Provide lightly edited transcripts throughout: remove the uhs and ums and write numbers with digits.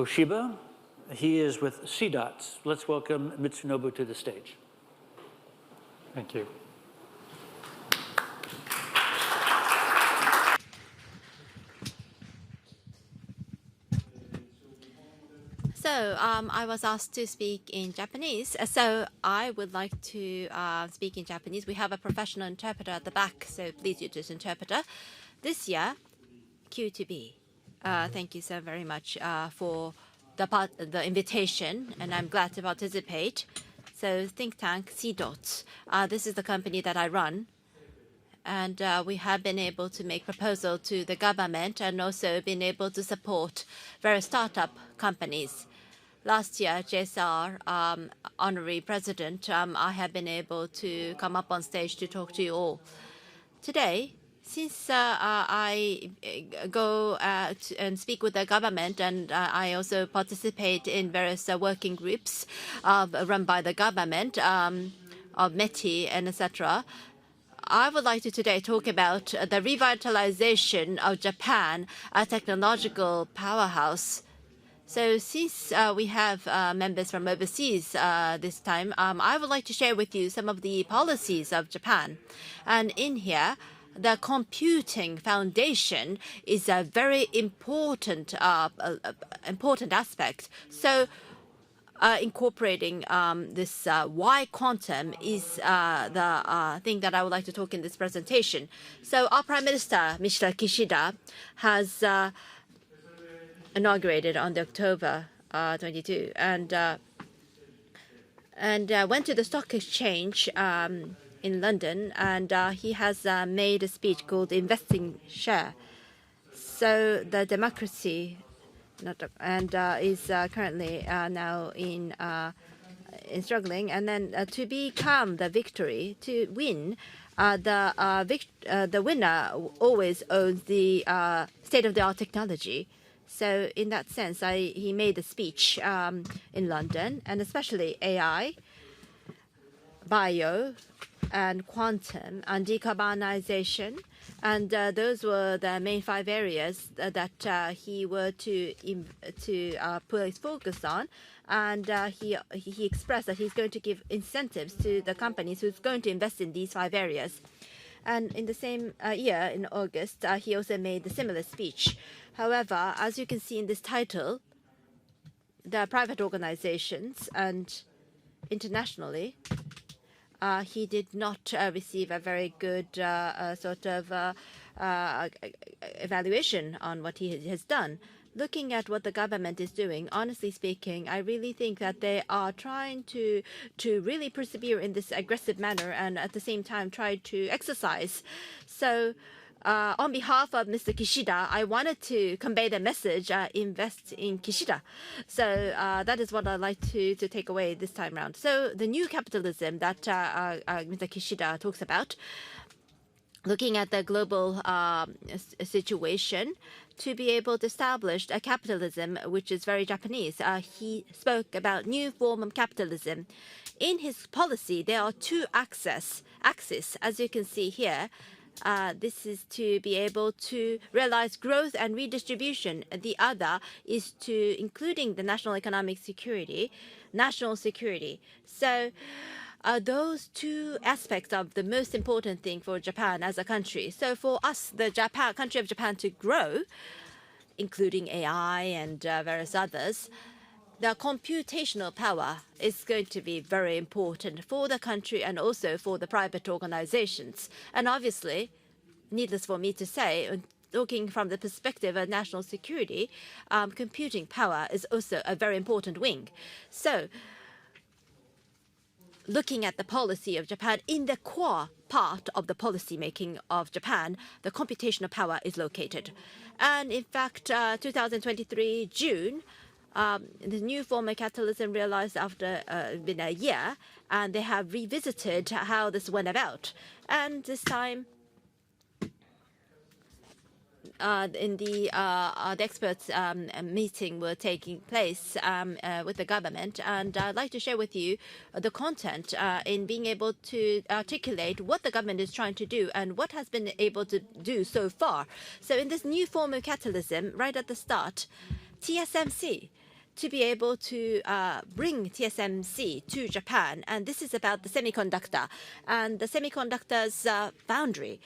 Koshiba. He is with Cdots. Let's welcome Mitsunobu to the stage. Thank you. So I was asked to speak in Japanese, so I would like to speak in Japanese. We have a professional interpreter at the back, so please use this interpreter. This year, Q2B. Thank you so very much for the invitation, and I'm glad to participate. So think tank Cdots. This is the company that I run. And we have been able to make proposal to the government and also been able to support various startup companies. Last year, JSR honorary president, I have been able to come up on stage to talk to you all. Today, since I go and speak with the government and I also participate in various working groups run by the government of METI and etc., I would like to today talk about the revitalization of Japan, a technological powerhouse. So since we have members from overseas this time, I would like to share with you some of the policies of Japan. And in here, the computing foundation is a very important aspect. So incorporating this Y quantum is the thing that I would like to talk in this presentation. So our Prime Minister, Mr. Kishida, has inaugurated on the October 22 and went to the stock exchange in London, and he has made a speech called Investing Share. So the democracy is currently now in struggling, and then to become the victory, to win, the winner always owns the state-of-the-art technology. So in that sense, he made a speech in London, and especially AI, bio, and quantum, and decarbonization. And those were the main 5 areas that he were to put his focus on. And he expressed that he's going to give incentives to the companies who's going to invest in these 5 areas. And in the same year, in August, he also made a similar speech. However, as you can see in this title, the private organizations and internationally, he did not receive a very good sort of evaluation on what he has done. Looking at what the government is doing, honestly speaking, I really think that they are trying to really persevere in this aggressive manner and at the same time try to exercise. So on behalf of Mr. Kishida, I wanted to convey the message, invest in Kishida. So that is what I'd like to take away this time around. So the new capitalism that Mr. Kishida talks about, looking at the global situation, to be able to establish a capitalism which is very Japanese. He spoke about new form of capitalism. In his policy, there are 2 axes, as you can see here. This is to be able to realize growth and redistribution. The other is to including the national economic security, national security. So those 2 aspects are the most important thing for Japan as a country. So for us, the country of Japan to grow, including AI and various others, the computational power is going to be very important for the country and also for the private organizations. And obviously, needless for me to say, looking from the perspective of national security, computing power is also a very important wing. So looking at the policy of Japan, in the core part of the policy making of Japan, the computational power is located. And in fact, 2023 June, the new form of capitalism realized after been a year, and they have revisited how this went about. And this time, in the experts meeting were taking place with the government, and I'd like to share with you the content in being able to articulate what the government is trying to do and what has been able to do so far. So in this new form of capitalism, right at the start, TSMC to be able to bring TSMC to Japan. And this is about the semiconductor and the semiconductor's foundry.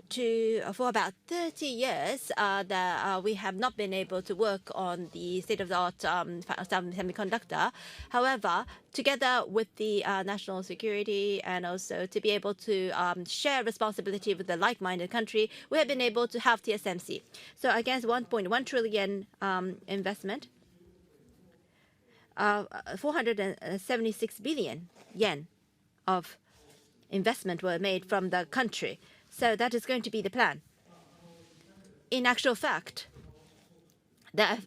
For about 30 years, we have not been able to work on the state-of-the-art semiconductor. However, together with the national security and also to be able to share responsibility with the like-minded country, we have been able to have TSMC. So against 1.1 trillion investment, 476 billion yen of investment were made from the country. So that is going to be the plan. In actual fact, the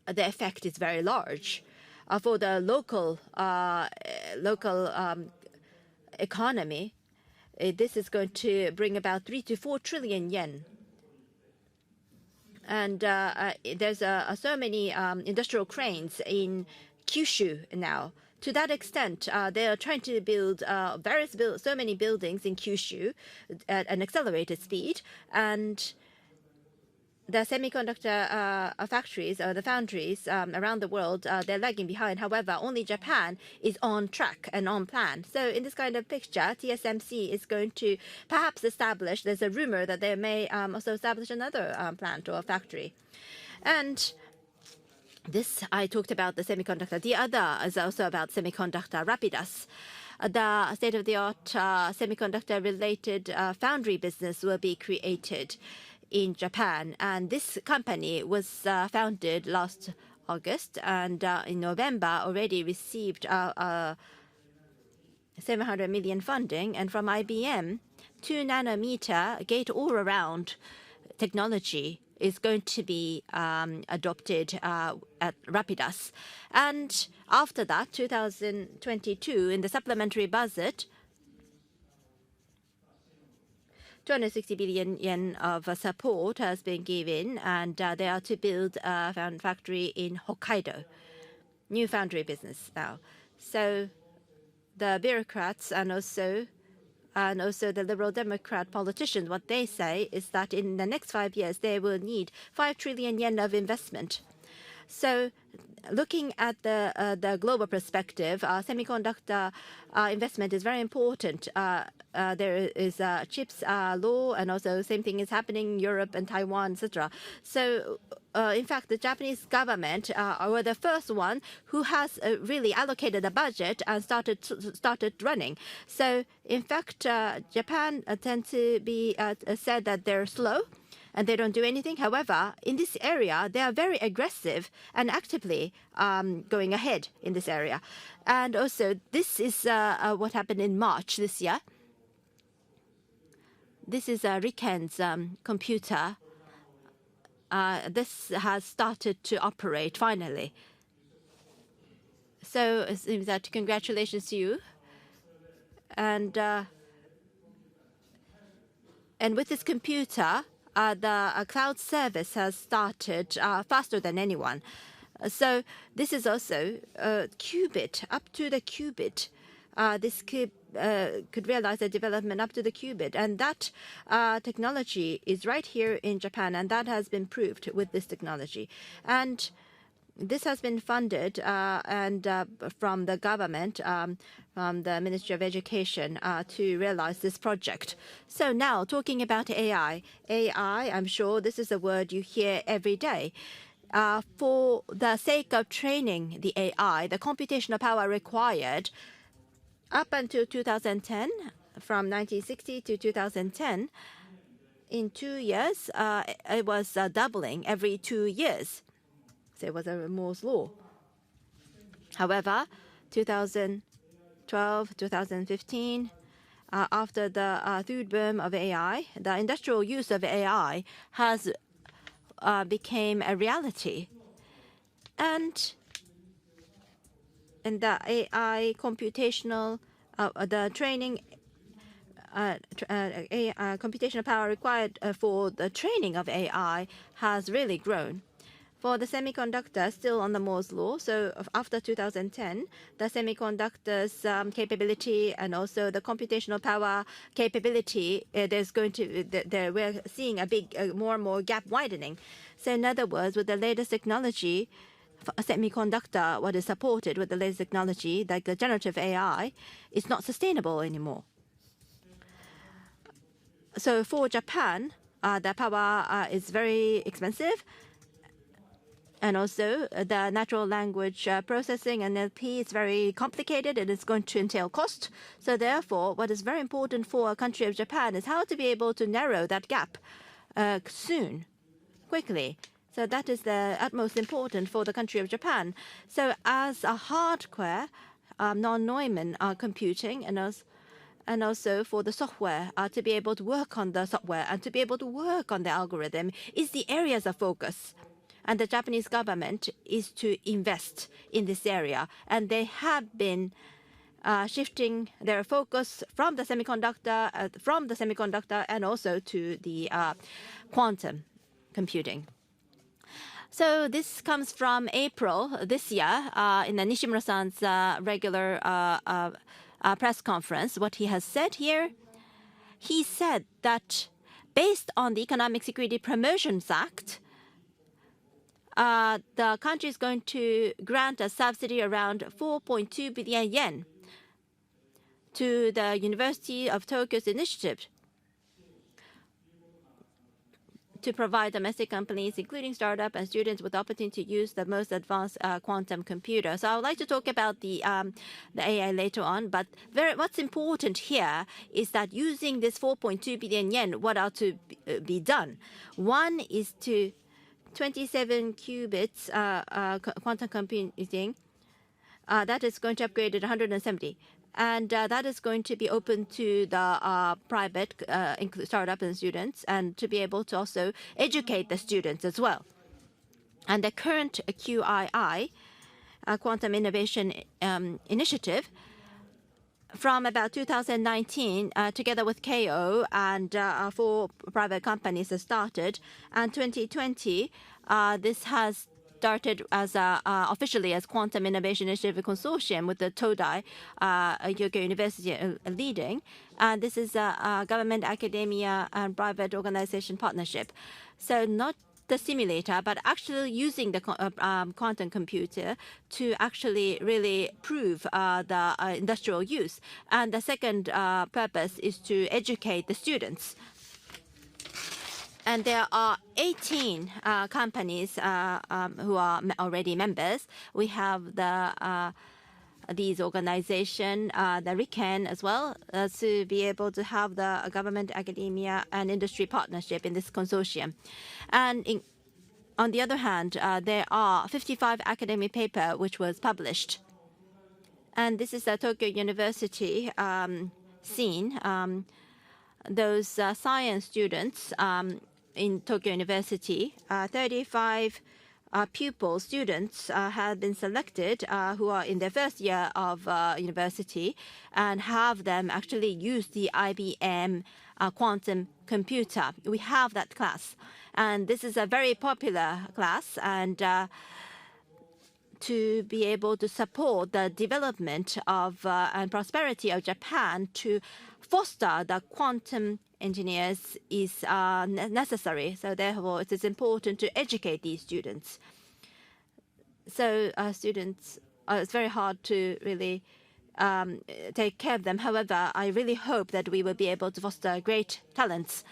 effect is very large for the local economy. This is going to bring about 3 to 4 trillion yen. And there's so many industrial cranes in Kyushu now. To that extent, they are trying to build so many buildings in Kyushu at an accelerated speed, and the semiconductor factories or the foundries around the world, they're lagging behind. However, only Japan is on track and on plan. So in this kind of picture, TSMC is going to perhaps establish, there's a rumor that they may also establish another plant or factory. And this, I talked about the semiconductor. The other is also about semiconductor, Rapidus. The state-of-the-art semiconductor-related foundry business will be created in Japan. And this company was founded last August, and in November already received 700 million funding. And from IBM, 2 nanometer gate-all-around technology is going to be adopted at Rapidus. And after that, 2022, in the supplementary budget, 260 billion yen of support has been given, and they are to build a factory in Hokkaido. New foundry business now. So the bureaucrats and also the Liberal Democrat politicians, what they say is that in the next 5 years, they will need 5 trillion yen of investment. So looking at the global perspective, semiconductor investment is very important. There is CHIPS law, and also same thing is happening in Europe and Taiwan, etc. So in fact, the Japanese government were the first one who has really allocated a budget and started running. So in fact, Japan tends to be said that they're slow and they don't do anything. However, in this area, they are very aggressive and actively going ahead in this area. And also, this is what happened in March this year. This is Riken's computer. This has started to operate finally. So it seems that congratulations to you. And with this computer, the cloud service has started faster than anyone. So this is also qubit, up to the qubit. This could realize the development up to the qubit. And that technology is right here in Japan, and that has been proved with this technology. And this has been funded from the government, from the Ministry of Education, to realize this project. So now, talking about AI. AI, I'm sure this is a word you hear every day. For the sake of training the AI, the computational power required up until 2010, from 1960 to 2010, in 2 years, it was doubling every 2 years. So it was a Moore's law. However, 2012, 2015, after the food boom of AI, the industrial use of AI has became a reality. And the AI computational, the training, computational power required for the training of AI has really grown. For the semiconductor, still on the Moore's law. So after 2010, the semiconductors capability and also the computational power capability, we're seeing a big, more and more gap widening. So in other words, with the latest technology, semiconductor, what is supported with the latest technology, like the generative AI, is not sustainable anymore. So for Japan, the power is very expensive. And also, the natural language processing and NLP is very complicated and it's going to entail cost. So therefore, what is very important for a country of Japan is how to be able to narrow that gap soon, quickly. So that is the utmost important for the country of Japan. So as a hardware, non-Neumann computing and also for the software, to be able to work on the software and to be able to work on the algorithm is the areas of focus. And the Japanese government is to invest in this area. And they have been shifting their focus from the semiconductor and also to the quantum computing. So this comes from April this year in the Nishimura-san's regular press conference. What he has said here, he said that based on the Economic Security Promotions Act, the country is going to grant a subsidy around 4.2 billion yen to the University of Tokyo's initiative to provide domestic companies, including startup and students, with the opportunity to use the most advanced quantum computer. So I would like to talk about the AI later on, but what's important here is that using this 4.2 billion yen, what are to be done? One is to 27 qubits quantum computing. That is going to upgrade at 170. And that is going to be open to the private startup and students and to be able to also educate the students as well. And the current QII, Quantum Innovation Initiative, from about 2019, together with KO and 4 private companies have started. And 2020, this has started as officially as Quantum Innovation Initiative Consortium with the Todai Yokyo University leading. And this is a government, academia, and private organization partnership. So not the simulator, but actually using the quantum computer to actually really prove the industrial use. And the second purpose is to educate the students. And there are 18 companies who are already members. We have these organizations, the RICAN as well, to be able to have the government, academia, and industry partnership in this consortium. And on the other hand, there are 55 academic papers which was published. And this is a Tokyo University scene. Those science students in Tokyo University, 35 pupil students have been selected who are in their first year of university and have them actually use the IBM quantum computer. We have that class. And this is a very popular class. And to be able to support the development of and prosperity of Japan to foster the quantum engineers is necessary. So therefore, it is important to educate these students. So students, it's very hard to really take care of them. However, I really hope that we will be able to foster great talents.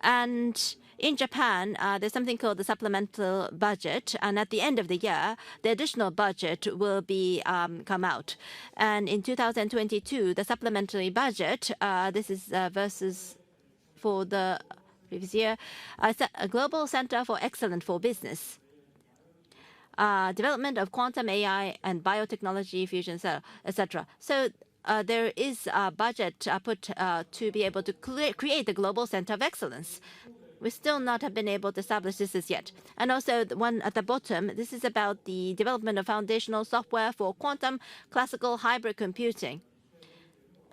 And in Japan, there's something called the supplemental budget, and at the end of the year, the additional budget will be come out. And in 2022, the supplementary budget, this is versus for the previous year, a global center for excellence for business. Development of quantum AI and biotechnology fusion cell, etc. So there is a budget put to be able to create the global center of excellence. We still not have been able to establish this as yet. And also the one at the bottom, this is about the development of foundational software for quantum classical hybrid computing.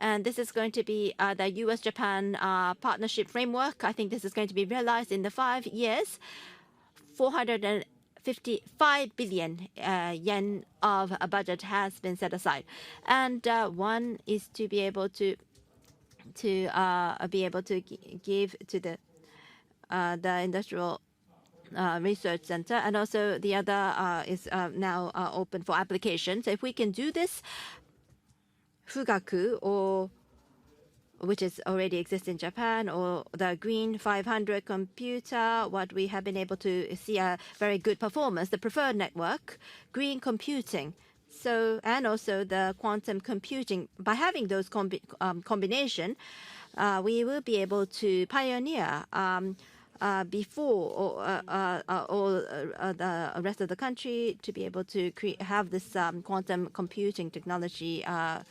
And this is going to be the US-Japan partnership framework. I think this is going to be realized in the 5 years. 455 billion yen of a budget has been set aside. And one is to be able to give to the industrial research center, and also the other is now open for application. So if we can do this, Fugaku, or which is already exists in Japan, or the Green 500 computer, what we have been able to see a very good performance, the preferred network, green computing. So, and also the quantum computing, by having those combination, we will be able to pioneer before the rest of the country to be able to have this quantum computing technology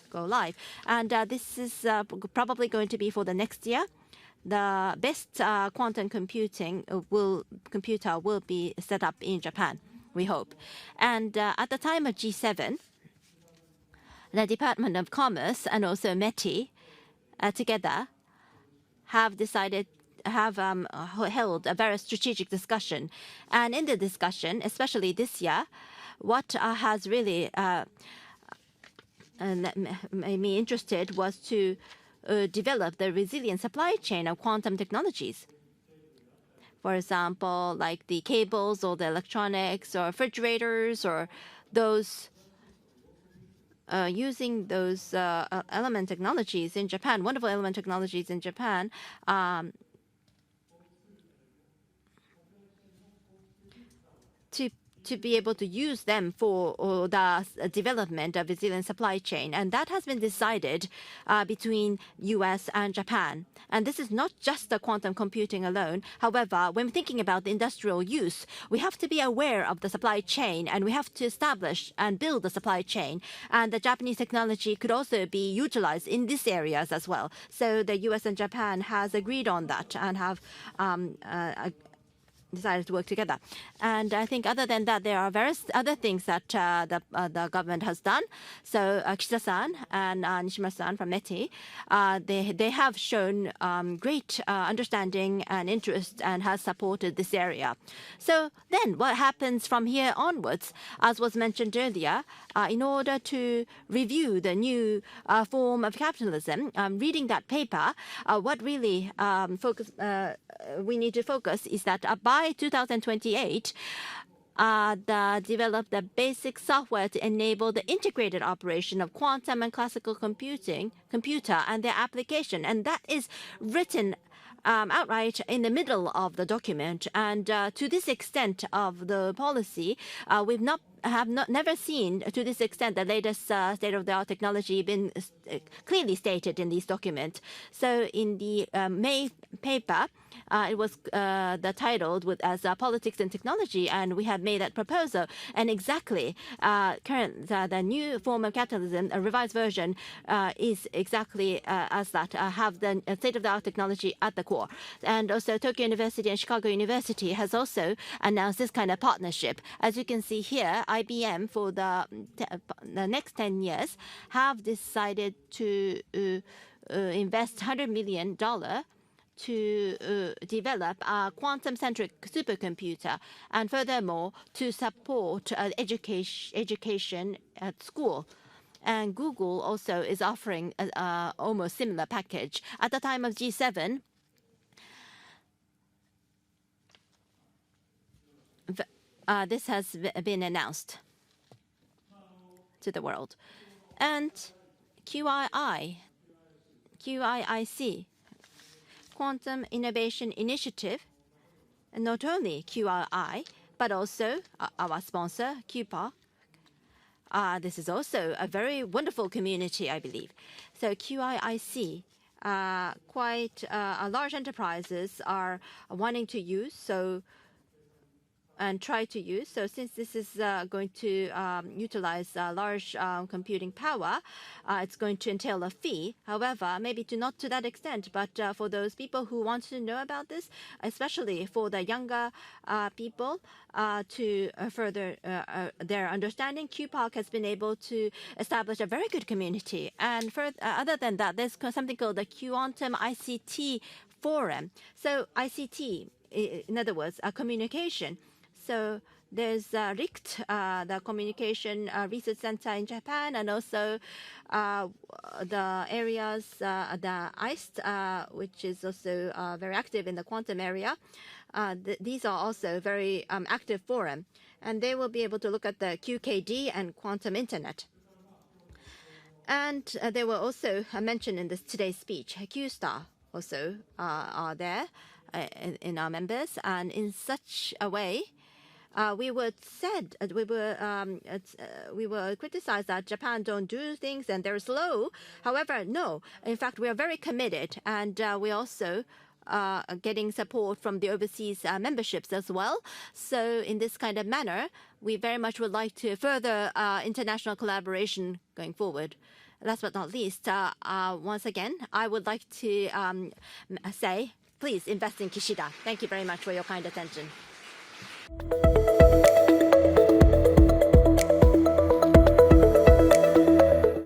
go live. And this is probably going to be for the next year. The best quantum computer will be set up in Japan, we hope. And at the time of G7, the Department of Commerce and also METI together have held a very strategic discussion. And in the discussion, especially this year, what has really made me interested was to develop the resilient supply chain of quantum technologies. For example, like the cables or the electronics or refrigerators or those using those element technologies in Japan, wonderful element technologies in Japan, to be able to use them for the development of resilient supply chain. And that has been decided between US and Japan. And this is not just the quantum computing alone. However, when thinking about the industrial use, we have to be aware of the supply chain, and we have to establish and build the supply chain. And the Japanese technology could also be utilized in these areas as well. So the US and Japan has agreed on that and have decided to work together. And I think other than that, there are various other things that the government has done. So Kishida-san and Nishimura-san from METI, they have shown great understanding and interest and has supported this area. So then what happens from here onwards, as was mentioned earlier, in order to review the new form of capitalism, reading that paper, what really we need to focus is that by 2028, develop the basic software to enable the integrated operation of quantum and classical computer and their application. And that is written outright in the middle of the document. And to this extent of the policy, we've never seen to this extent the latest state-of-the-art technology been clearly stated in these documents. So in the May paper, it was titled as Politics and Technology, and we have made that proposal. And exactly, the new form of capitalism, a revised version, is exactly as that, have the state-of-the-art technology at the core. And also Tokyo University and Chicago University has also announced this kind of partnership. As you can see here, IBM for the next 10 years have decided to invest $100 million to develop a quantum-centric supercomputer, and furthermore to support education at school. And Google also is offering almost similar package. At the time of G7, this has been announced to the world. And QIIC, Quantum Innovation Initiative, and not only QII, but also our sponsor, QPAR. This is also a very wonderful community, I believe. So QIIC, quite large enterprises are wanting to use, and try to use. So since this is going to utilize large computing power, it's going to entail a fee. However, maybe not to that extent, but for those people who want to know about this, especially for the younger people, to further their understanding, QPark has been able to establish a very good community. And other than that, there's something called the Quantum ICT Forum. So ICT, in other words, communication. So there's RICT, the Communication Research Center in Japan, and also the areas, the ICE, which is also very active in the quantum area. these are also very active forum, and they will be able to look at the QKD and quantum internet. And they were also mentioned in today's speech. Q-Star also are there in our members, and in such a way, we were criticized that Japan don't do things and they're slow. However, no. In fact, we are very committed, and we also getting support from the overseas memberships as well. So in this kind of manner, we very much would like to further international collaboration going forward. Last but not least, once again, I would like to say, please invest in Kishida. Thank you very much for your kind attention.